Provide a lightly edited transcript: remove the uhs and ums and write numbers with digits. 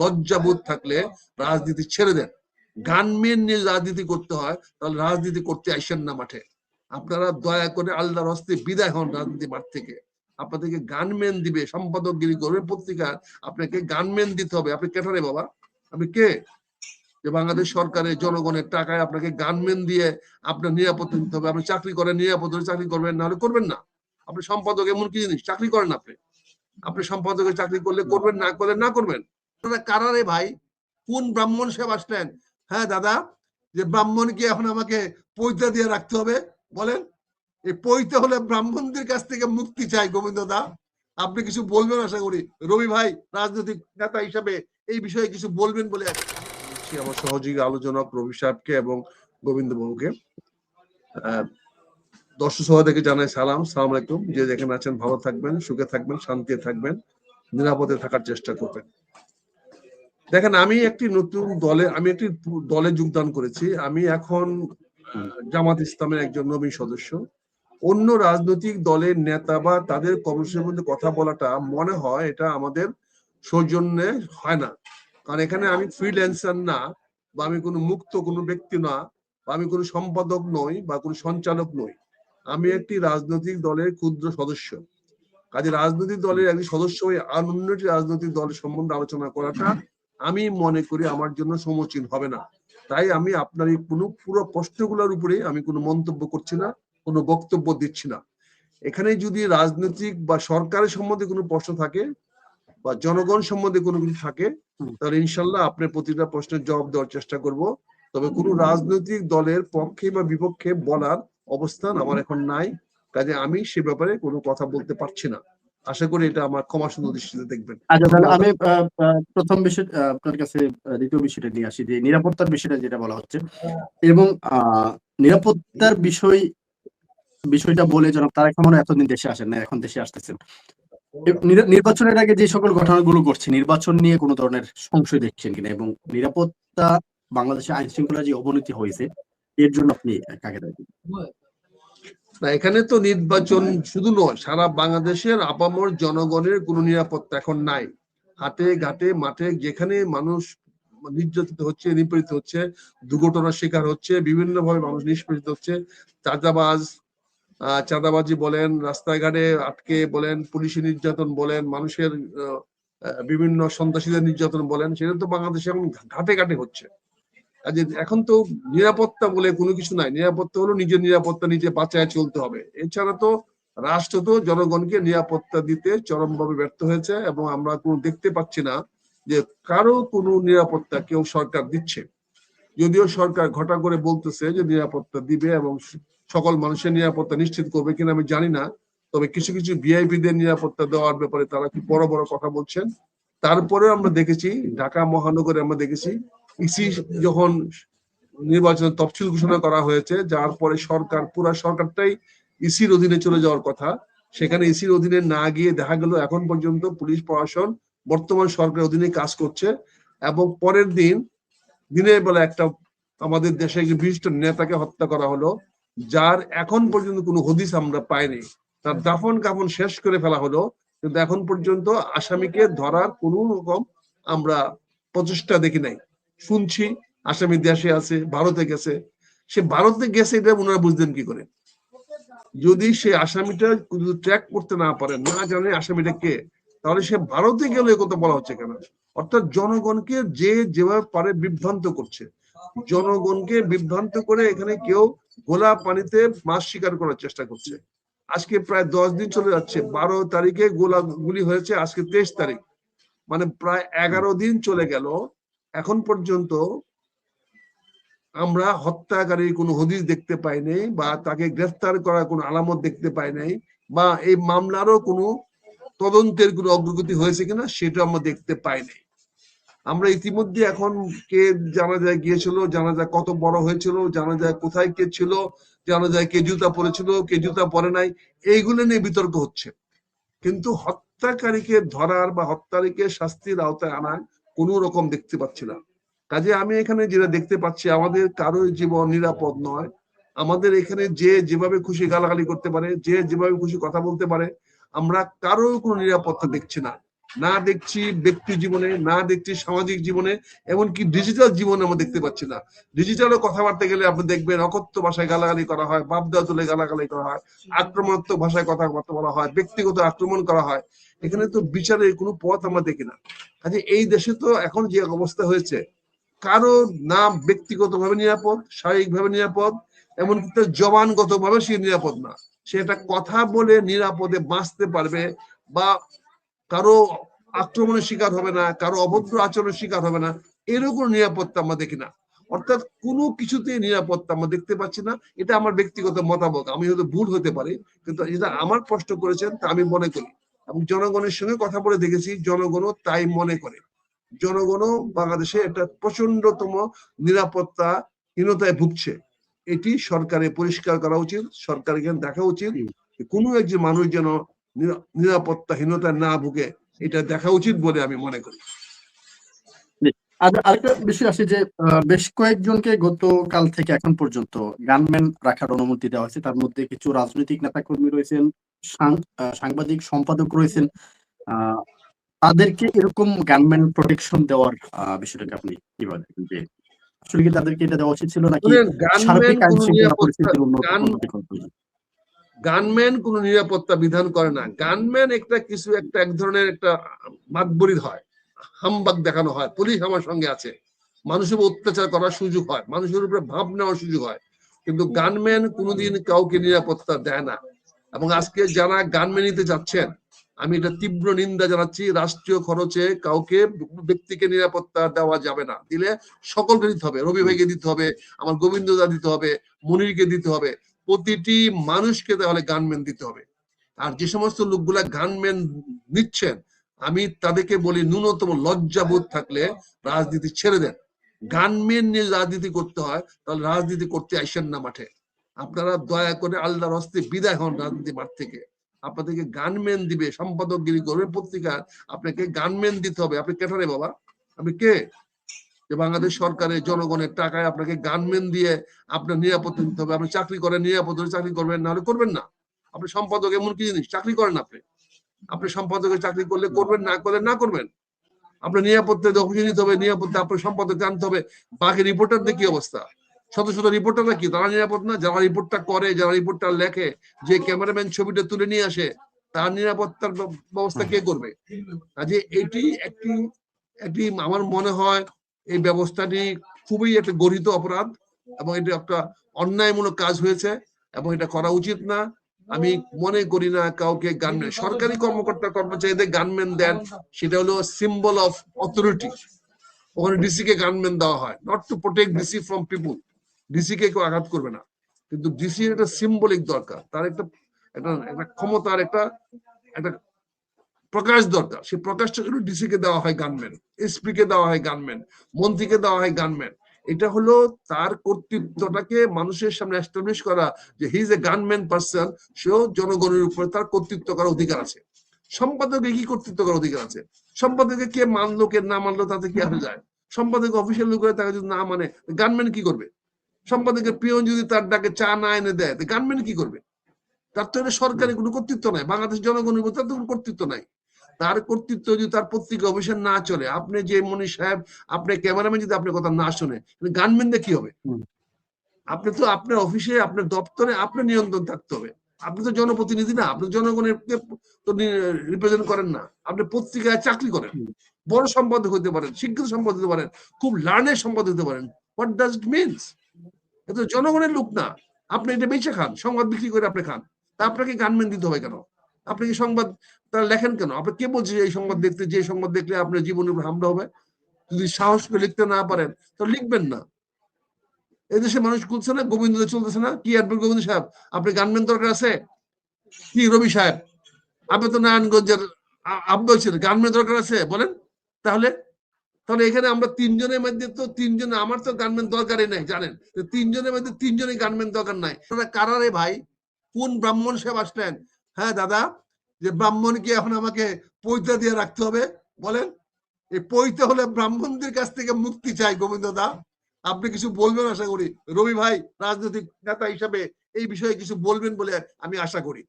লজ্জাবোধ থাকলে রাজনীতি ছেড়ে দেন। গানম্যান নিয়ে রাজনীতি করতে হয়, তাহলে রাজনীতি করতে আসেন না মাঠে। আপনারা দয়া করে আল্লাহর হস্তে বিদায় হন রাজনীতি মাঠ থেকে। আপনাদেরকে গানম্যান দিবে, সম্পাদকগিরি করবে পত্রিকার, আপনাকে গানম্যান দিতে হবে। আপনি কেটারে বাবা? আপনি কে? যে বাংলাদেশ সরকারের জনগণের টাকায় আপনাকে গানম্যান দিয়ে আপনার নিরাপত্তা দিতে হবে। আপনি চাকরি করেন, নিরাপত্তা চাকরি করবেন, না হলে করবেন না। আপনি সম্পাদক এমন কি জিনিস? চাকরি করেন আপনি সম্পাদকের চাকরি করলে করবেন, না করলে না করবেন। কারা রে ভাই? কোন ব্রাহ্মণ সাহেব আসলেন? হ্যাঁ দাদা, যে ব্রাহ্মণকে এখন আমাকে পৈতা দিয়ে রাখতে হবে বলেন? এই পৈতে হলে ব্রাহ্মণদের কাছ থেকে মুক্তি চাই। গোবিন্দ দা, আপনি কিছু বলবেন আশা করি। রবি ভাই রাজনৈতিক নেতা হিসাবে এই বিষয়ে কিছু বলবেন বলে আমার সহযোগী আলোচক রবি সাহেবকে এবং গোবিন্দ বাবুকে। দর্শক সভা থেকে জানাই সালাম আলাইকুম। যে যেখানে আছেন ভালো থাকবেন, সুখে থাকবেন, শান্তিতে থাকবেন, নিরাপদে থাকার চেষ্টা করবেন। দেখেন, আমি একটি দলে যোগদান করেছি। আমি এখন জামাত ইসলামের একজন নবীন সদস্য। অন্য রাজনৈতিক দলের নেতা বা তাদের কর্মসূচির মধ্যে কথা বলাটা মনে হয় এটা আমাদের সৌজন্যে হয় না। কারণ এখানে আমি ফ্রিল্যান্সার না, বা আমি কোনো মুক্ত কোনো ব্যক্তি না, বা আমি কোনো সম্পাদক নই, বা কোনো সঞ্চালক নই। আমি একটি রাজনৈতিক দলের ক্ষুদ্র সদস্য। কাজে রাজনৈতিক দলের একজন সদস্য হয়ে অন্য একটি রাজনৈতিক দলের সম্বন্ধে আলোচনা করাটা আমি মনে করি আমার জন্য সমীচীন হবে না। তাই আমি আপনার এই কোনো পুরো প্রশ্নগুলোর উপরে আমি কোনো মন্তব্য করছি না, কোনো বক্তব্য দিচ্ছি না। এখানে যদি রাজনৈতিক বা সরকারের সম্বন্ধে কোনো প্রশ্ন থাকে বা জনগণ সম্বন্ধে কোনো কিছু থাকে, তাহলে ইনশাল্লাহ আপনার প্রতিটা প্রশ্নের জবাব দেওয়ার চেষ্টা করব। তবে কোনো রাজনৈতিক দলের পক্ষে বা বিপক্ষে বলার অবস্থান আমার এখন নাই। কাজে আমি সে ব্যাপারে কোনো কথা বলতে পারছি না। আশা করি এটা আমার ক্ষমাসুন্দর দৃষ্টিতে দেখবেন। আচ্ছা, তাহলে আমি প্রথম বিষয় আপনার কাছে দ্বিতীয় বিষয়টা নিয়ে আসি, যে নিরাপত্তার বিষয়টা যেটা বলা হচ্ছে, এবং নিরাপত্তার বিষয়টা বলে জনাব তারেক রহমান এতদিন দেশে আসেন না, এখন দেশে আসতেছেন। নির্বাচনের আগে যে সকল ঘটনাগুলো ঘটছে, নির্বাচন নিয়ে কোনো ধরনের সংশয় দেখছেন কিনা, এবং নিরাপত্তা বাংলাদেশে আইন শৃঙ্খলা যে অবনতি হয়েছে এর জন্য আপনি কাকে দায়ী? না, এখানে তো নির্বাচন শুধু নয়, সারা বাংলাদেশের আপামর জনগণের কোনো নিরাপত্তা এখন নাই। হাটে ঘাটে মাঠে যেখানে মানুষ নির্যাতিত হচ্ছে, নিপীড়িত হচ্ছে, দুর্ঘটনার শিকার হচ্ছে, বিভিন্ন ভাবে মানুষ নিষ্পেষিত হচ্ছে। চাঁদাবাজি বলেন, রাস্তাঘাটে আটকে বলেন, পুলিশি নির্যাতন বলেন, মানুষের বিভিন্ন সন্ত্রাসীদের নির্যাতন বলেন, সেটা তো বাংলাদেশে এখন ঘাটে ঘাটে হচ্ছে। এখন তো নিরাপত্তা বলে কোনো কিছু নাই। নিরাপত্তা হলো নিজের নিরাপত্তা নিজে বাঁচায় চলতে হবে। এছাড়া তো রাষ্ট্র তো জনগণকে নিরাপত্তা দিতে চরমভাবে ব্যর্থ হয়েছে, এবং আমরা কোনো দেখতে পাচ্ছি না যে কারো কোনো নিরাপত্তা কেউ সরকার দিচ্ছে। যদিও সরকার ঘটা করে বলতেছে যে নিরাপত্তা দিবে এবং সকল মানুষের নিরাপত্তা নিশ্চিত করবে কিনা আমি জানি না। তবে কিছু কিছু ভিআইপিদের নিরাপত্তা দেওয়ার ব্যাপারে তারা কি বড় বড় কথা বলছেন। তারপরে আমরা দেখেছি ঢাকা মহানগরে আমরা দেখেছি ইসি যখন নির্বাচনের তফসিল ঘোষণা করা হয়েছে, যার পরে পুরা সরকারটাই ইসির অধীনে চলে যাওয়ার কথা, সেখানে ইসির অধীনে না গিয়ে দেখা গেল এখন পর্যন্ত পুলিশ প্রশাসন বর্তমান সরকারের অধীনে কাজ করছে। এবং পরের দিনের বেলা একটা আমাদের দেশে একজন বিশিষ্ট নেতাকে হত্যা করা হলো, যার এখন পর্যন্ত কোনো হদিস আমরা পাইনি। তার দাফন কাফন শেষ করে ফেলা হলো, কিন্তু এখন পর্যন্ত আসামিকে ধরার কোন রকম আমরা প্রচেষ্টা দেখি নাই। শুনছি আসামি দেশে আছে, ভারতে গেছে। সে ভারতে গেছে এটা ওনারা বুঝলেন কি করে? যদি সে আসামিটা ট্র্যাক করতে না পারে, না জানে আসামিটা কে, তাহলে সে ভারতে গেলে কথা বলা হচ্ছে কেন? অর্থাৎ জনগণকে যে যেভাবে পারে বিভ্রান্ত করছে। জনগণকে বিভ্রান্ত করে এখানে কেউ গোলা পানিতে মাছ শিকার করার চেষ্টা করছে। আজকে প্রায় 10 দিন চলে যাচ্ছে। 12 তারিখে গুলি হয়েছে, আজকে 23 তারিখ, মানে প্রায় 11 দিন চলে গেল। এখন পর্যন্ত আমরা হত্যাকারীর কোনো হদিস দেখতে পাই নাই, বা তাকে গ্রেফতার করার কোনো আলামত দেখতে পাই নাই, বা এই মামলারও কোনো তদন্তের কোনো অগ্রগতি হয়েছে কিনা সেটা আমরা দেখতে পাই নাই। আমরা ইতিমধ্যে এখন কে জানা যায় গিয়েছিল, জানা যায় কত বড় হয়েছিল, জানা যায় কোথায় কে ছিল, জানা যায় কে জুতা পরেছিল, কে জুতা পরে নাই, এইগুলো নিয়ে বিতর্ক হচ্ছে। কিন্তু হত্যাকারীকে ধরার বা হত্যাকারীকে শাস্তির আওতায় আনার কোনো রকম দেখতে পাচ্ছি না। কাজে আমি এখানে যেটা দেখতে পাচ্ছি, আমাদের কারোর জীবন নিরাপদ নয়। আমাদের এখানে যে যেভাবে খুশি গালাগালি করতে পারে, যে যেভাবে খুশি কথা বলতে পারে, আমরা কারোর কোনো নিরাপত্তা দেখছি না। না দেখছি ব্যক্তি জীবনে, না দেখছি সামাজিক জীবনে, এমনকি ডিজিটাল জীবনে আমরা দেখতে পাচ্ছি না। ডিজিটালও কথাবার্তা গেলে আপনি দেখবেন অকথ্য ভাষায় গালাগালি করা হয়, বাপ দাদা তুলে গালাগালি করা হয়, আক্রমণাত্মক ভাষায় কথাবার্তা বলা হয়, ব্যক্তিগত আক্রমণ করা হয়। এখানে তো বিচারের কোনো পথ আমরা দেখি না। কাজে এই দেশে তো এখন যে অবস্থা হয়েছে, কারো না ব্যক্তিগতভাবে নিরাপদ, শারীরিকভাবে নিরাপদ, এমনকি তার জবানগতভাবে সে নিরাপদ না। সে একটা কথা বলে নিরাপদে বাঁচতে পারবে, বা কারো আক্রমণের শিকার হবে না, কারো অভদ্র আচরণের শিকার হবে না, এরকম নিরাপত্তা আমরা দেখি না। অর্থাৎ কোনো কিছুতে নিরাপত্তা আমরা দেখতে পাচ্ছি না। এটা আমার ব্যক্তিগত মতামত, আমি হয়তো ভুল হতে পারি, কিন্তু যেটা আমার প্রশ্ন করেছেন তা আমি মনে করি, এবং জনগণের সঙ্গে কথা বলে দেখেছি, জনগণও তাই মনে করে। জনগণও বাংলাদেশে একটা প্রচন্ডতম নিরাপত্তাহীনতায় ভুগছে। এটি সরকারের পরিষ্কার করা উচিত, সরকারকে দেখা উচিত, কোনো একজন মানুষ যেন নিরাপত্তাহীনতায় না ভুগে, এটা দেখা উচিত বলে আমি মনে করি। আরেকটা বিষয় আসে যে বেশ কয়েকজনকে গতকাল থেকে এখন পর্যন্ত গানম্যান রাখার অনুমতি দেওয়া হয়েছে। তার মধ্যে কিছু রাজনৈতিক নেতাকর্মী রয়েছেন, সাংবাদিক সম্পাদক রয়েছেন। তাদেরকে এরকম গানম্যান প্রোটেকশন দেওয়ার বিষয়টাকে আপনি কিভাবে দেখেন? যে আসলে কি তাদেরকে এটা দেওয়া উচিত ছিল, নাকি সার্বিক আইন শৃঙ্খলা পরিস্থিতির উন্নতি করতে? গানম্যান কোন নিরাপত্তা বিধান করে না। গানম্যান একটা কিছু একটা এক ধরনের একটা মাতবরি হয়, হামবাগ দেখানো হয়, পুলিশ আমার সঙ্গে আছে, মানুষের উপর অত্যাচার করার সুযোগ হয়, মানুষের উপরে ভাব নেওয়ার সুযোগ হয়। কিন্তু গানম্যান কোনোদিন কাউকে নিরাপত্তা দেয় না। এবং আজকে যারা গানম্যান নিতে যাচ্ছেন, আমি এটা তীব্র নিন্দা জানাচ্ছি। রাষ্ট্রীয় খরচে কাউকে, ব্যক্তিকে নিরাপত্তা দেওয়া যাবে না। দিলে সকলকে দিতে হবে, রবি ভাইকে দিতে হবে, আমার গোবিন্দদা দিতে হবে, মনিরকে দিতে হবে, প্রতিটি মানুষকে তাহলে গানম্যান দিতে হবে। আর যে সমস্ত লোকগুলা গানম্যান নিচ্ছেন, আমি তাদেরকে বলি ন্যূনতম লজ্জাবোধ থাকলে রাজনীতি ছেড়ে দেন। গানম্যান নিয়ে রাজনীতি করতে হয়, তাহলে রাজনীতি করতে আসেন না মাঠে। আপনারা দয়া করে আল্লাহর হস্তে বিদায় হন রাজনীতি মাঠ থেকে। আপনাদেরকে গানম্যান দিবে, সম্পাদকগিরি করবে পত্রিকার, আপনাকে গানম্যান দিতে হবে। আপনি কেঠারে বাবা, আপনি কে যে বাংলাদেশ সরকারের জনগণের টাকায় আপনাকে গানম্যান দিয়ে আপনার নিরাপত্তা দিতে হবে? আপনি চাকরি করেন, নিরাপত্তা চাকরি করবেন, নাহলে করবেন না। আপনি সম্পাদক এমন কি জিনিস? চাকরি করেন আপনি সম্পাদকের চাকরি করলে করবেন, না করলে না করবেন। আপনার নিরাপত্তা অফিসে নিতে হবে, নিরাপত্তা আপনার সম্পাদক জানতে হবে। বাকি রিপোর্টারদের কি অবস্থা? শত শত রিপোর্টাররা কি তারা নিরাপদ না? যারা রিপোর্টটা করে, যারা রিপোর্টটা লেখে, যে ক্যামেরাম্যান ছবিটা তুলে নিয়ে আসে, তার নিরাপত্তার ব্যবস্থা কে করবে? কাজে এটি একটি একটি আমার মনে হয় এই ব্যবস্থাটি খুবই একটা গরিত অপরাধ, এবং এটা একটা অন্যায়মূলক কাজ হয়েছে, এবং এটা করা উচিত না। আমি মনে করি না কাউকে গানম্যান, সরকারি কর্মকর্তা কর্মচারীদের গানম্যান দেন, সেটা হলো সিম্বল অফ অথরিটি। ওখানে ডিসি কে গানম্যান দেওয়া হয়, not to protect DC from people. DC কে কেউ আঘাত করবে না, কিন্তু ডিসি একটা সিম্বলিক দরকার, তার একটা একটা ক্ষমতার একটা একটা প্রকাশ দরকার। সেই প্রকাশটা জন্য ডিসি কে দেওয়া হয় গানম্যান, এসপি কে দেওয়া হয় গানম্যান, মন্ত্রীকে দেওয়া হয় গানম্যান। এটা হলো তার কর্তৃত্বটাকে মানুষের সামনে এস্টাবলিশ করা, যে he is a gunman person, সেও জনগণের উপরে তার কর্তৃত্ব করার অধিকার আছে। সম্পাদকের কি কর্তৃত্ব করার অধিকার আছে? সম্পাদকে কে মানলো কে না মানলো তাতে কি আসে যায়? সম্পাদক অফিসিয়াল লোক করে, তাকে যদি না মানে গানম্যান কি করবে? সম্পাদকের পিয়ন যদি তার ডাকে চা না এনে দেয়, গানম্যান কি করবে? তার তো এটা সরকারি কোনো কর্তৃত্ব নাই, বাংলাদেশ জনগণের উপর তার তো কোনো কর্তৃত্ব নাই। তার কর্তৃত্ব যদি তার পত্রিকা অফিসে না চলে, আপনি যে মনির সাহেব, আপনি ক্যামেরাম্যান যদি আপনার কথা না শুনে, গানম্যানদের কি হবে? আপনি তো আপনার অফিসে, আপনার দপ্তরে আপনার নিয়ন্ত্রণ থাকতে হবে। আপনি তো জনপ্রতিনিধি না, আপনি জনগণের তো রিপ্রেজেন্ট করেন না। আপনি পত্রিকায় চাকরি করেন, বড় সম্পাদক হতে পারেন, শিক্ষিত সম্পাদক হতে পারেন, খুব লার্নের সম্পাদক হতে পারেন। What does it means? এটা জনগণের লোক না। আপনি এটা বেঁচে খান, সংবাদ বিক্রি করে আপনি খান, তা আপনাকে গানম্যান দিতে হবে কেন? আপনি কি সংবাদ তারা লেখেন কেন? আপনি কে বলছে এই সংবাদ দেখতে, যে সংবাদ দেখলে আপনার জীবনের উপর হামলা হবে? যদি সাহস করে লিখতে না পারেন তো লিখবেন না। এদেশে মানুষ খুলছে না, গোবিন্দ চলতেছে না, কি অ্যাডভোকেট গোবিন্দ সাহেব, আপনি গানম্যান দরকার আছে কি? রবি সাহেব, আপনি তো নারায়ণগঞ্জের আব্দুল ছিলেন, গানম্যান দরকার আছে বলেন? তাহলে তাহলে এখানে আমরা তিনজনের মধ্যে তো তিনজন, আমার তো গানম্যান দরকারই নাই, জানেন? তিনজনের মধ্যে তিনজনই গানম্যান দরকার নাই। কারারে ভাই, কোন ব্রাহ্মণ সাহেব আসলেন? হ্যাঁ দাদা, যে ব্রাহ্মণ কি এখন আমাকে পৈতা দিয়ে রাখতে হবে বলেন? এই পৈতা হলে ব্রাহ্মণদের কাছ থেকে মুক্তি চাই। গোবিন্দ দা, আপনি কিছু বলবেন আশা করি। রবি ভাই রাজনৈতিক নেতা হিসাবে এই বিষয়ে কিছু বলবেন বলে আমি আশা করি।